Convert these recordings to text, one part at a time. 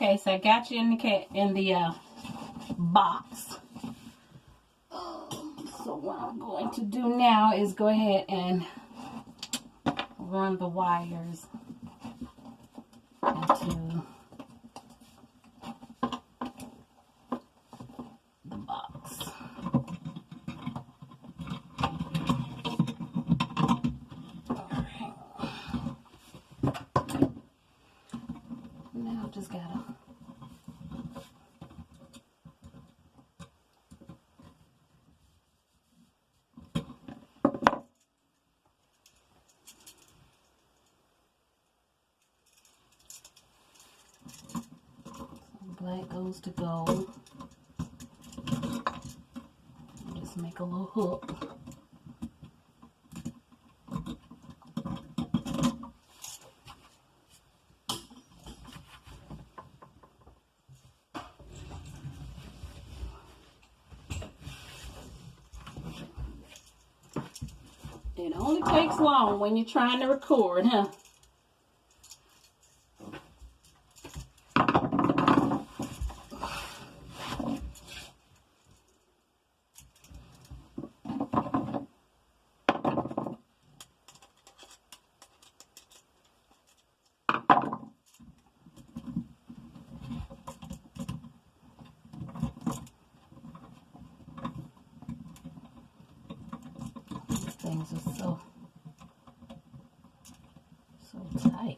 Okay, so I got you in the box. So what I'm going to do now is go ahead and run the wires into the box. Alright. Now just gotta black goes to gold. Just make a little hook. It only takes long when you're trying to record, huh? Things are so tight.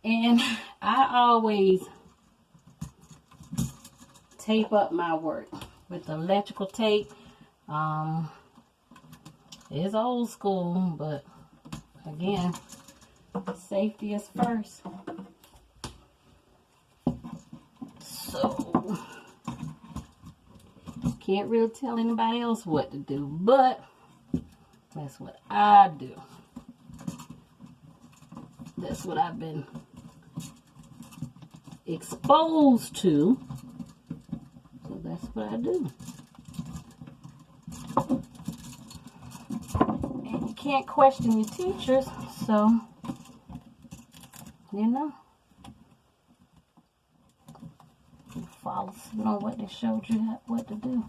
And I always tape up my work with electrical tape. It's old school, but again, safety is first. So Can't really tell anybody else what to do, but that's what I do. That's what I've been exposed to. So that's what I do. And you can't question your teachers, so, you know, you follow suit on what they showed you what to do.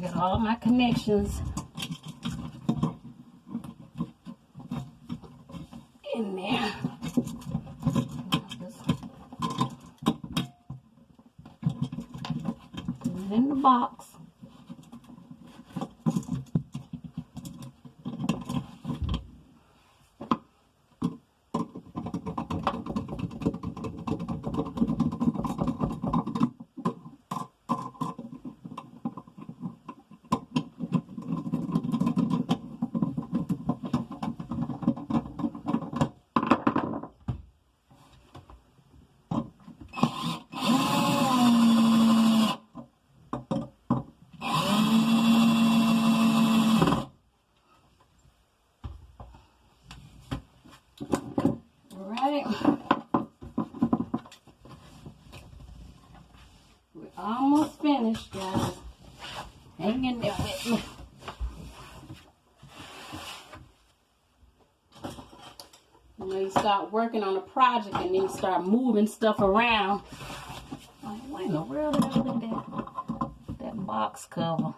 Got all my connections in there. Just put it in the box. We're almost finished, guys. Hang in there with me. When you start working on a project and then you start moving stuff around. Like, what in the world did I put that box cover?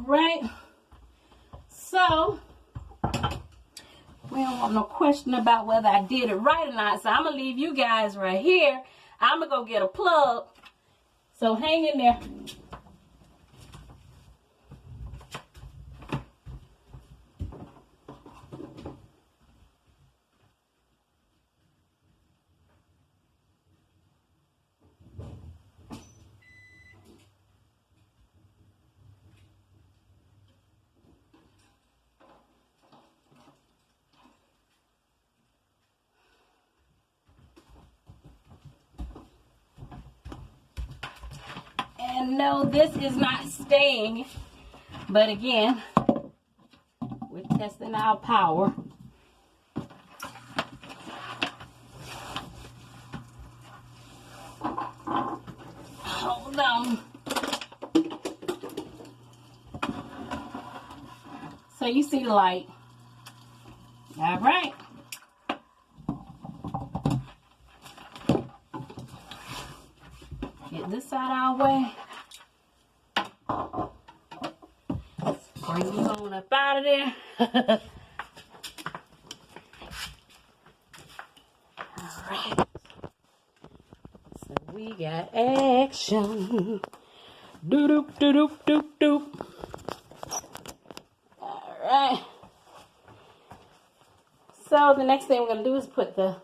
Right, so we don't want no question about whether I did it right or not, so I'm gonna leave you guys right here. I'm gonna go get a plug, so hang in there. And no, this is not staying, but again, we're testing our power. Hold on. So you see the light. All right. Get this out of our way. Bring this on up out of there. All right. So we got action. Doop doop doop doop doop. All right. So the next thing we're gonna do is put the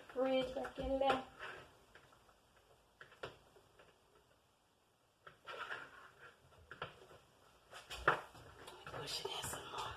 fridge back in there. Push it in some more.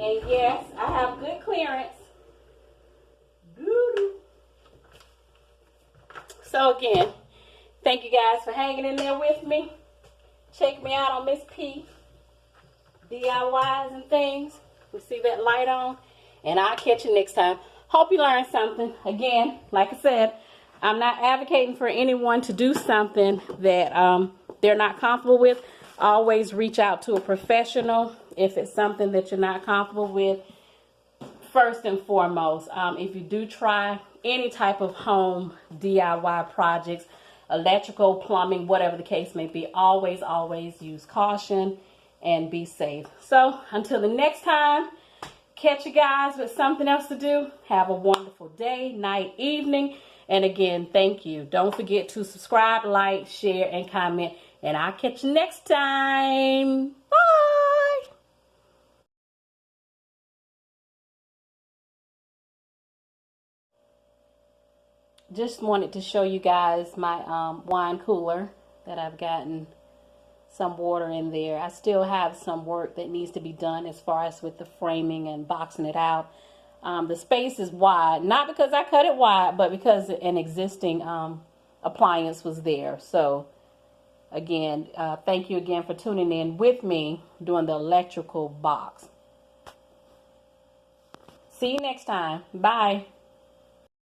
And yes, I have good clearance. Doo-doo. So again, thank you guys for hanging in there with me. Check me out on Miss P DIYs and things. We see that light on. And I'll catch you next time. Hope you learned something. Again, like I said, I'm not advocating for anyone to do something that they're not comfortable with. Always reach out to a professional if it's something that you're not comfortable with. First and foremost, if you do try any type of home DIY projects, electrical, plumbing, whatever the case may be, always use caution and be safe. So until the next time, catch you guys with something else to do. Have a wonderful day, night, evening. And again, thank you. Don't forget to subscribe, like, share, and comment. And I'll catch you next time. Bye. Just wanted to show you guys my wine cooler that I've gotten some water in there. I still have some work that needs to be done as far as with the framing and boxing it out. The space is wide, not because I cut it wide, but because an existing appliance was there. So again, thank you again for tuning in with me doing the electrical box. See you next time. Bye.